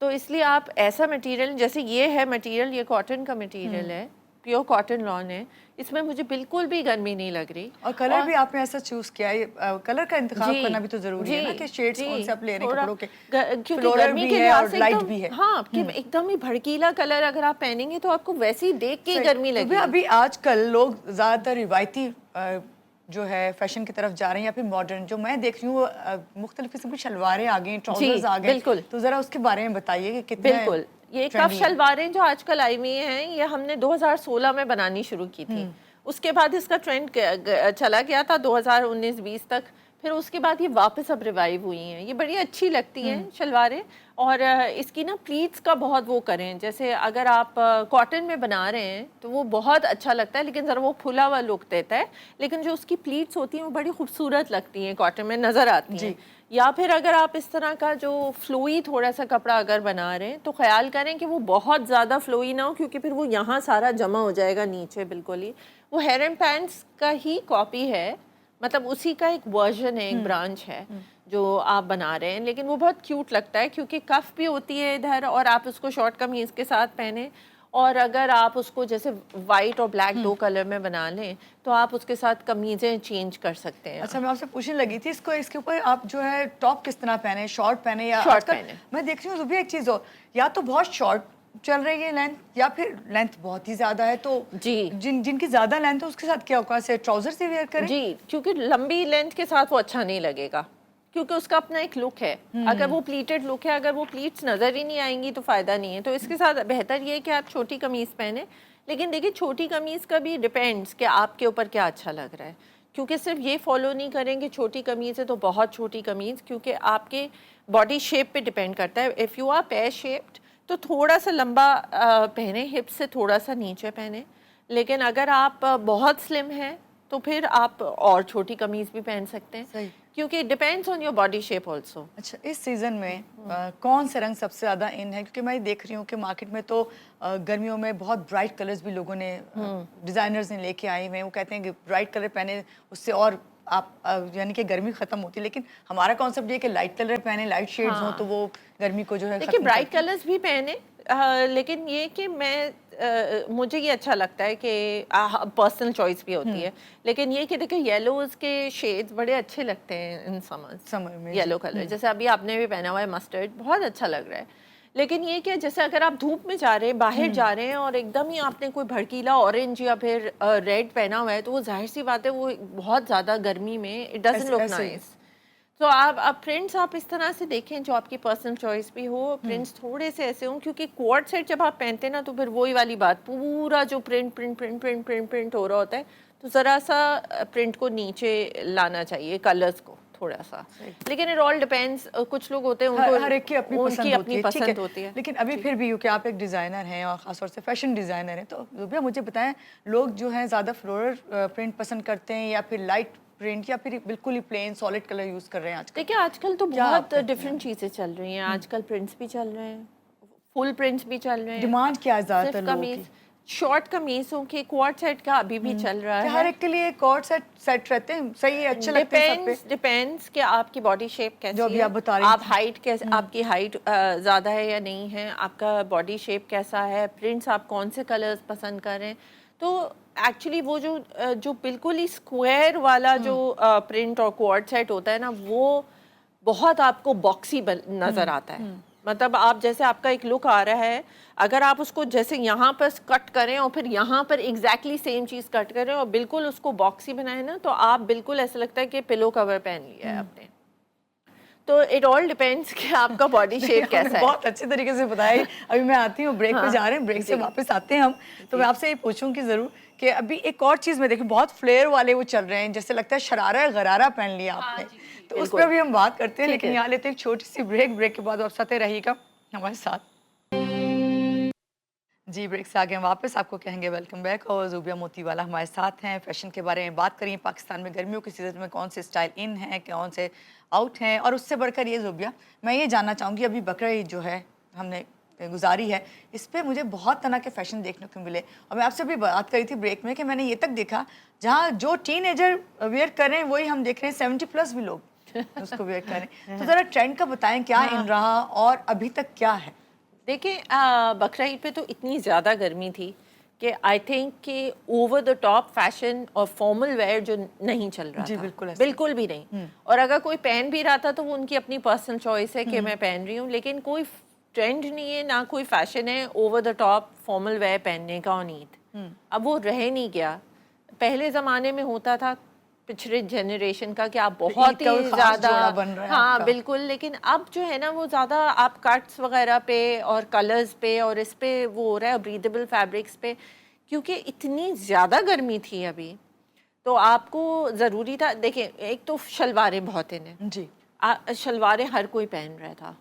تو اس لیے آپ ایسا مٹیریل جیسے یہ ہے مٹیریل، یہ کاٹن کا مٹیریل ہے، پیور کاٹن لان ہے، اس میں مجھے بالکل بھی گرمی نہیں لگ رہی. اور کلر بھی آپ نے ایسا چوز کیا ہے، کلر کا انتخاب کرنا بھی تو ضروری ہے نا کہ شیڈز کون سے آپ لے رہے ہیں کپڑوں کے، کیونکہ فلورل گرمی بھی کے ہے اور لحاظ سے لائٹ بھی ہے. ہاں کہ ایک دم ہی بھڑکیلا کلر اگر آپ پہنیں گے تو آپ کو ویسے ہی دیکھ کے گرمی لگے گی. ابھی آج کل لوگ زیادہ تر روایتی جو ہے فیشن کی طرف جا رہے ہیں یا پھر ماڈرن، جو میں دیکھ رہی ہوں مختلف قسم کی شلواریں آ گئی، ٹراؤزرز آ گئے، بالکل، تو ذرا اس کے بارے میں بتائیے کہ کتنے بالکل. یہ کف شلواریں جو آج کل آئی ہوئی ہیں یہ ہم نے 2016 میں بنانی شروع کی تھی. اس کے بعد اس کا ٹرینڈ چلا گیا تھا 2019-20 تک، پھر اس کے بعد یہ واپس اب ریوائیو ہوئی ہیں. یہ بڑی اچھی لگتی ہیں شلواریں، اور اس کی نا پلیٹس کا بہت وہ کریں، جیسے اگر آپ کاٹن میں بنا رہے ہیں تو وہ بہت اچھا لگتا ہے لیکن ذرا وہ پھلا ہوا لک دیتا ہے، لیکن جو اس کی پلیٹس ہوتی ہیں وہ بڑی خوبصورت لگتی ہیں، کاٹن میں نظر آتی ہیں. یا پھر اگر آپ اس طرح کا جو فلوئی تھوڑا سا کپڑا اگر بنا رہے ہیں تو خیال کریں کہ وہ بہت زیادہ فلوئی نہ ہو، کیونکہ پھر وہ یہاں سارا جمع ہو جائے گا نیچے بالکل ہی. وہ ہیئر اینڈ پینٹس کا ہی کاپی ہے، مطلب اسی کا ایک ورژن ہے، ایک برانچ ہے جو آپ بنا رہے ہیں، لیکن وہ بہت کیوٹ لگتا ہے کیونکہ کف بھی ہوتی ہے ادھر، اور آپ اس کو شارٹ قمیض کے ساتھ پہنیں. اور اگر آپ اس کو جیسے وائٹ اور بلیک دو کلر میں بنا لیں تو آپ اس کے ساتھ قمیضیں چینج کر سکتے ہیں. اچھا، میں آپ سے پوچھنے لگی تھی اس کے اوپر آپ جو ہے ٹاپ کس طرح پہنے، شارٹ پہنے یا شارٹ پہنے؟ میں دیکھ رہی ہوں بھی ایک چیز ہو، یا تو بہت شارٹ چل رہی ہے لینتھ، یا پھر لینتھ بہت ہی زیادہ ہے، تو جن کی زیادہ لینتھ ہے اس کے ساتھ کیا ہوگا، سے ٹراؤزر سے ویئر کریں؟ جی، کیونکہ لمبی لینتھ کے ساتھ وہ اچھا نہیں لگے گا، کیونکہ اس کا اپنا ایک لک ہے. اگر وہ پلیٹڈ لک ہے، اگر وہ پلیٹس نظر ہی نہیں آئیں گی تو فائدہ نہیں ہے. تو اس کے ساتھ بہتر یہ ہے کہ آپ چھوٹی قمیض پہنیں. لیکن دیکھیے چھوٹی قمیض کا بھی ڈیپینڈس کہ آپ کے اوپر کیا اچھا لگ رہا ہے، کیونکہ صرف یہ فالو نہیں کریں کہ چھوٹی قمیض ہے تو بہت چھوٹی قمیض، کیونکہ آپ کے باڈی شیپ پہ ڈیپینڈ کرتا ہے. If you are pear shaped تو تھوڑا سا لمبا پہنیں، ہپ سے تھوڑا سا نیچے پہنیں. لیکن اگر آپ بہت سلم ہیں تو پھر آپ اور چھوٹی قمیض بھی پہن سکتے ہیں، کیونکہ depends on your body shape also. اچھا، اس سیزن میں کون سے رنگ سب سے زیادہ ان ہے؟ کیونکہ میں دیکھ رہی ہوں کہ مارکیٹ میں تو گرمیوں میں بہت برائٹ کلرز بھی لوگوں نے، ڈیزائنرز نے لے کے آئے ہوئے ہیں. وہ کہتے ہیں کہ برائٹ کلر پہنے اس سے اور آپ یعنی کہ گرمی ختم ہوتی ہے، لیکن ہمارا کانسیپٹ یہ کہ لائٹ کلر پہنے، لائٹ شیڈز ہوں تو وہ گرمی کو جو ہے دیکھیے برائٹ کلرز بھی پہنے، لیکن یہ کہ مجھے یہ اچھا لگتا ہے کہ پرسنل چوائس بھی ہوتی ہے، لیکن یہ کہ دیکھیں یلوز کے شیڈز بڑے اچھے لگتے ہیں ان سمر میں. یلو کلر جیسے ابھی آپ نے بھی پہنا ہوا ہے مسٹرڈ، بہت اچھا لگ رہا ہے. لیکن یہ کہ جیسے اگر آپ دھوپ میں جا رہے ہیں، باہر جا رہے ہیں اور ایک دم ہی آپ نے کوئی بھڑکیلا اورنج یا پھر ریڈ پہنا ہوا ہے تو وہ ظاہر سی بات ہے وہ بہت زیادہ گرمی میں اٹ ڈزنٹ لک نائس. تو آپ پرنٹس آپ اس طرح سے دیکھیں جو آپ کی پرسنل چوائس بھی ہو، پرنٹس تھوڑے سے ایسے ہوں، کیونکہ کوٹ سیٹ جب آپ پہنتے ہیں نا تو پھر وہی والی بات، پورا جو پرنٹ ہو رہا ہوتا ہے تو ذرا سا پرنٹ کو نیچے لانا چاہیے، کلرز کو تھوڑا سا. لیکن اٹ آل ڈیپینڈس، کچھ لوگ ہوتے ہیں ان کو ہر ایک کی اپنی پسند ہوتی ہے. لیکن ابھی جی. پھر بھی کہ آپ ایک ڈیزائنر ہیں اور خاص طور سے فیشن ڈیزائنر ہیں، تو زوبیہ مجھے بتائیں لوگ جو ہیں زیادہ فلورل پرنٹ پسند کرتے ہیں یا پھر لائٹ پرنٹ یا پھر بالکل ہی پلین سالڈ کلر یوز کر رہے ہیں آج کل؟ دیکھیں آج کل تو بہت ڈفرینٹ چیزیں چل رہی ہیں. آج کل پرنٹس بھی چل رہے ہیں، فل پرنٹس بھی چل رہے ہیں. ڈیمانڈ کیا ہے زیادہ تر لوگوں کی؟ شارٹ قمیصوں کے کوٹ سیٹ کا ابھی بھی چل رہا ہے. ہر ایک کے لیے کوٹ سیٹ رہتے ہیں، صحیح ہے، اچھے لگتے ہیں سب پہ. ڈیپینڈس کہ آپ کی باڈی شیپ کیسی ہے، جو ابھی آپ بتا رہی ہیں، آپ ہائٹ کیسے، آپ کی ہائٹ زیادہ ہے یا نہیں ہے، آپ کا باڈی شیپ کیسا ہے، پرنٹس آپ کون سے کلرز پسند کر رہے ہیں. تو ایکچولی وہ جو بالکل ہی اسکوائر والا جو پرنٹ اور کوٹ سیٹ ہوتا ہے نا وہ بہت آپ کو باکسی نظر آتا ہے. مطلب آپ جیسے آپ کا ایک لک آ رہا ہے، اگر آپ اس کو جیسے یہاں پر کٹ کریں اور پھر یہاں پر ایگزیکٹلی سیم چیز کٹ کریں اور بالکل اس کو باکسی بنائیں نا تو آپ بالکل ایسا لگتا ہے کہ پلو کور پہن لیا ہے آپ نے. تو اٹ آل ڈیپینڈس کہ آپ کا باڈی شیپ کیسا ہے. بہت اچھے طریقے سے بتایا. ابھی میں آتی ہوں، بریک پہ جا رہے ہیں، بریک سے واپس آتے ہیں ہم. تو میں آپ سے یہ پوچھوں کہ ضرور کہ ابھی ایک اور چیز میں دیکھیں بہت فلیئر والے وہ چل رہے ہیں، جیسے لگتا ہے شرارہ غرارہ پہن لیا آپ نے، تو اس پہ بھی ہم بات کرتے ہیں. لیکن یہاں لیتے ہیں ایک چھوٹی سی بریک کے بعد آپ ساتھ رہیے گا ہمارے ساتھ. جی، بریک سے آگے ہم واپس آپ کو کہیں گے ویلکم بیک، اور زوبیہ موتی والا ہمارے ساتھ ہیں. فیشن کے بارے میں بات کریے، پاکستان میں گرمیوں کے سیزن میں کون سے اسٹائل ان ہیں، کون سے آؤٹ ہیں، اور اس سے بڑھ کر یہ زوبیہ میں یہ جاننا چاہوں گی ابھی بقرعید جو ہے ہم نے گزاری ہے، اس پہ مجھے بہت طرح کے فیشن دیکھنے کو ملے. اور میں آپ سے بھی بات کری تھی بریک میں کہ میں نے یہ تک دیکھا جہاں جو ٹین ایجر ویئر کر رہے ہیں وہی ہم دیکھ رہے ہیں 70+ بھی لوگ اس کو ویئر کر رہے ہیں. تو ذرا ٹرینڈ کا بتائیں کیا ان رہا اور ابھی تک کیا ہے؟ دیکھیں بقرہ عید پہ تو اتنی زیادہ گرمی تھی کہ آئی تھنک کہ اوور دا ٹاپ فیشن اور فارمل ویئر جو نہیں چل رہا جی تھا، بالکل ایسے بالکل بھی نہیں. اور اگر کوئی پہن بھی رہا تھا تو وہ ان کی اپنی پرسنل چوائس ہے کہ میں پہن رہی ہوں، لیکن کوئی ٹرینڈ نہیں ہے، نہ کوئی فیشن ہے over the top formal where پہننے کا آن عید. اب وہ رہ نہیں گیا. پہلے زمانے میں ہوتا تھا پچھلے جنریشن کا کہ آپ بہت کا ہی کوئی خاص زیادہ جوڑا بن رہا ہے ہاں آپ کا. بالکل. لیکن اب جو ہے نا وہ زیادہ آپ کٹس وغیرہ پہ اور کلرز پہ اور اس پہ وہ ہو رہا ہے بریدیبل فیبرکس پہ، کیونکہ اتنی زیادہ گرمی تھی ابھی. تو آپ کو ضروری تھا. دیکھیں ایک تو شلواریں بہت ہیں، جی شلواریں ہر کوئی پہن رہا تھا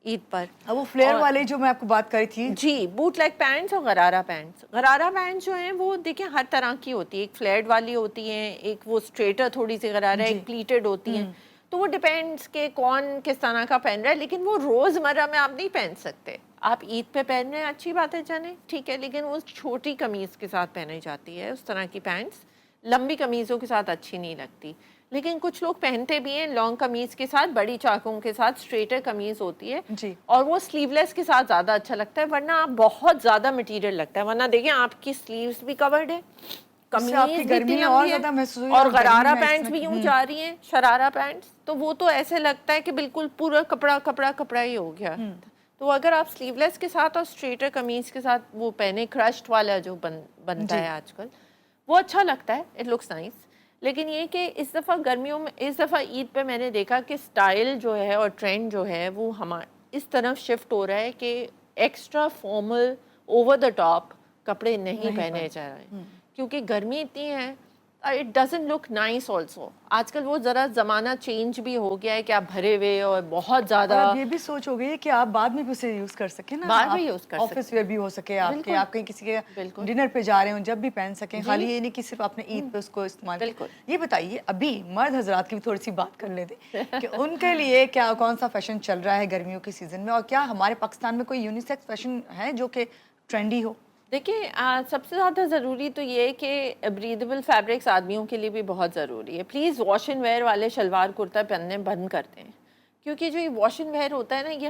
عید پر. اب وہ فلیئر والے جو میں آپ کو بات کری تھی، جی بوٹ لیگ پینٹس اور غرارہ پینٹس. غرارہ پینٹس جو ہیں وہ دیکھیں ہر طرح کی ہوتی ہے، ایک فلیٹ والی ہوتی ہیں، ایک وہ اسٹریٹر تھوڑی سی غرارہ، ایک پلیٹڈ ہوتی ہیں. تو وہ ڈپینڈس کہ کون کس طرح کا پہن رہا ہے، لیکن وہ روزمرہ میں آپ نہیں پہن سکتے. آپ عید پہ پہن رہے ہیں اچھی بات ہے جانے ٹھیک ہے، لیکن وہ چھوٹی قمیض کے ساتھ پہنی جاتی ہے. اس طرح کی پینٹس لمبی قمیضوں کے ساتھ اچھی نہیں لگتی. لیکن کچھ لوگ پہنتے بھی ہیں لانگ قمیض کے ساتھ، بڑی چاکوں کے ساتھ اسٹریٹر قمیض ہوتی ہے جی اور وہ سلیو لیس کے ساتھ زیادہ اچھا لگتا ہے، ورنہ آپ بہت زیادہ مٹیریل لگتا ہے. ورنہ دیکھیں آپ کی سلیوز بھی کورڈ ہے، اس سے آپ قمیض کی بھی اتنی گرمی اور لمبی ہے زیادہ محسوس ہوئی اور گرمی غرارہ میں اس پینٹس بھی یوں جا رہی ہیں، شرارہ پینٹس. تو وہ تو ایسے لگتا ہے کہ بالکل پورا کپڑا کپڑا کپڑا ہی ہو گیا. تو اگر آپ سلیو لیس کے ساتھ اور اسٹریٹر قمیض کے ساتھ وہ پہنے، کرشڈ والا جو بنتا ہے آج کل، وہ اچھا لگتا ہے، اٹ لکس نائس. لیکن یہ کہ اس دفعہ گرمیوں میں، اس دفعہ عید پہ میں نے دیکھا کہ سٹائل جو ہے اور ٹرینڈ جو ہے وہ اس طرف شفٹ ہو رہا ہے کہ extra formal over the top کپڑے نہیں پہنے جا رہے، کیونکہ گرمی اتنی ہے. It doesn't look nice also. آج کل وہ ذرا زمانہ چینج بھی ہو گیا ہے کہ آپ بھرے ہوئے اور بہت زیادہ. اور اب یہ بھی سوچ ہو گئی ہے کہ آپ بعد میں بھی اسے یوز کر سکیں نا، بعد میں یوز کر آفس ویئر بھی ہو سکے آپ کے، آپ کہیں کسی کے ڈنر پہ جا رہے ہوں جب بھی پہن سکیں، خالی یہ نہیں کہ صرف اپنے عید پہ اس کو استعمال کریں. یہ بتائیے ابھی مرد حضرات کی بھی تھوڑی سی بات کر لیتے کہ ان کے لیے کیا کون سا فیشن چل رہا ہے گرمیوں کے سیزن میں، اور کیا ہمارے پاکستان میں کوئی یونیسیکس فیشن ہے جو کہ ٹرینڈی ہو؟ دیکھیں سب سے زیادہ ضروری تو یہ ہے کہ بریدیبل فیبرکس آدمیوں کے لیے بھی بہت ضروری ہے. پلیز واش اینڈ ویئر والے شلوار کرتا پہننے بند کرتے ہیں، کیونکہ جو یہ واش اینڈ ویئر ہوتا ہے نا، یہ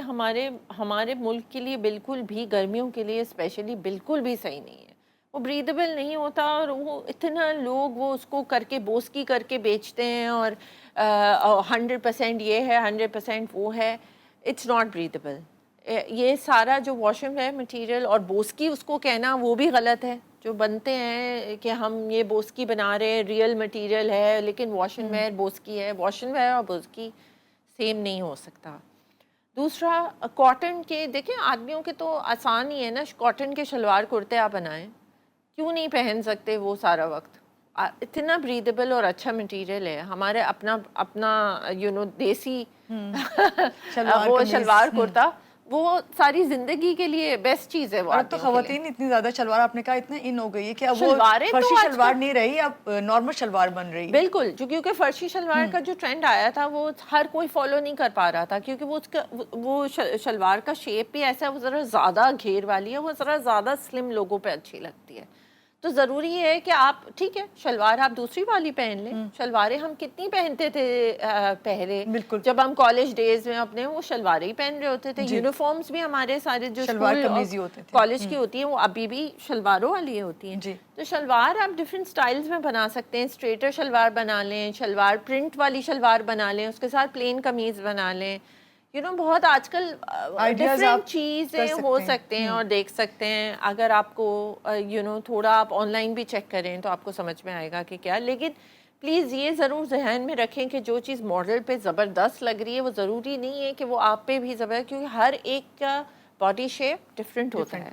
ہمارے ملک کے لیے بالکل بھی، گرمیوں کے لیے اسپیشلی بالکل بھی صحیح نہیں ہے. وہ بریدیبل نہیں ہوتا اور وہ اتنا لوگ وہ اس کو کر کے بوسکی کر کے بیچتے ہیں اور 100% یہ ہے 100% وہ ہے. It's not breathable. یہ سارا جو واش اینڈ ویئر مٹیریل اور بوسکی اس کو کہنا وہ بھی غلط ہے. جو بنتے ہیں کہ ہم یہ بوسکی بنا رہے ہیں، ریئل مٹیریل ہے لیکن واش اینڈ ویئر بوسکی ہے. واش اینڈ ویئر اور بوسکی سیم نہیں ہو سکتا. دوسرا کاٹن کے، دیکھیں آدمیوں کے تو آسان ہی ہے نا، کاٹن کے شلوار کرتے آپ بنائیں، کیوں نہیں پہن سکتے وہ سارا وقت؟ اتنا بریدیبل اور اچھا مٹیریل ہے. ہمارے اپنا دیسی وہ شلوار کرتا وہ ساری زندگی کے لیے بیسٹ چیز ہے. وہ اب تو خواتین اتنی زیادہ شلوار آپ نے کہا اتنے ان ہو گئی ہے کہ اب وہ شلواریں تو فرشی شلوار نہیں رہی، اب نارمل شلوار بن رہی ہے. بالکل، جو کیونکہ فرشی شلوار کا جو ٹرینڈ آیا تھا وہ ہر کوئی فالو نہیں کر پا رہا تھا، کیونکہ وہ شلوار کا شیپ بھی ایسا ہے، وہ ذرا زیادہ گھیر والی ہے، وہ ذرا زیادہ سلم لوگوں پہ اچھی لگتی ہے. تو ضروری ہے کہ آپ ٹھیک ہے شلوار آپ دوسری والی پہن لیں. شلواریں ہم کتنی پہنتے تھے پہلے، جب ہم کالج ڈیز میں اپنے وہ شلواریں ہی پہن رہے ہوتے تھے. یونیفارمز بھی ہمارے سارے جو اسکول کالج کی ہوتی ہیں وہ ابھی بھی شلواروں والی ہوتی ہیں. تو شلوار آپ ڈفرینٹ سٹائلز میں بنا سکتے ہیں. اسٹریٹر شلوار بنا لیں، شلوار پرنٹ والی شلوار بنا لیں، اس کے ساتھ پلین قمیض بنا لیں. بہت آج کل ڈفرینٹ چیزیں ہو سکتے ہیں اور دیکھ سکتے ہیں. اگر آپ کو تھوڑا آپ آن لائن بھی چیک کریں تو آپ کو سمجھ میں آئے گا کہ کیا. لیکن پلیز یہ ضرور ذہن میں رکھیں کہ جو چیز ماڈل پہ زبردست لگ رہی ہے وہ ضروری نہیں ہے کہ وہ آپ پہ بھی زبردست، کیونکہ ہر ایک کا باڈی شیپ ڈفرینٹ ہوتا ہے.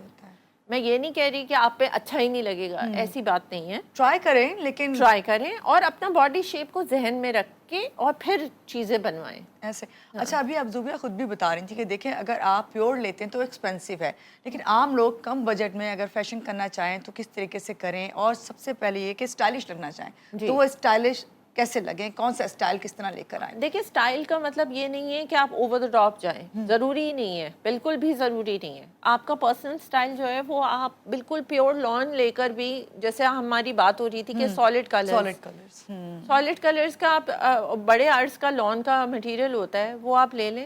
میں یہ نہیں کہہ رہی کہ آپ پہ اچھا ہی نہیں لگے گا، ایسی بات نہیں ہے. ٹرائی کریں، لیکن ٹرائی کریں اور اپنا باڈی شیپ کو ذہن میں رکھ کے اور پھر چیزیں بنوائیں ایسے. اچھا ابھی آپ زوبیہ خود بھی بتا رہی تھی کہ دیکھیں اگر آپ پیور لیتے ہیں تو ایکسپینسو ہے، لیکن عام لوگ کم بجٹ میں اگر فیشن کرنا چاہیں تو کس طریقے سے کریں؟ اور سب سے پہلے یہ کہ اسٹائلش لگنا چاہیں تو وہ اسٹائلش کیسے لگیں، کون سا اسٹائل کس طرح لے کر آئیں؟ دیکھیں اسٹائل کا مطلب یہ نہیں ہے کہ آپ اوور دا ٹاپ جائیں، ضروری نہیں ہے، بالکل بھی ضروری نہیں ہے. آپ کا پرسنل اسٹائل جو ہے وہ آپ بالکل پیور لان لے کر بھی، جیسے ہماری بات ہو رہی تھی کہ سالڈ کلرز کا آپ بڑے آرٹس کا لان کا مٹیریل ہوتا ہے وہ آپ لے لیں،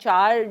4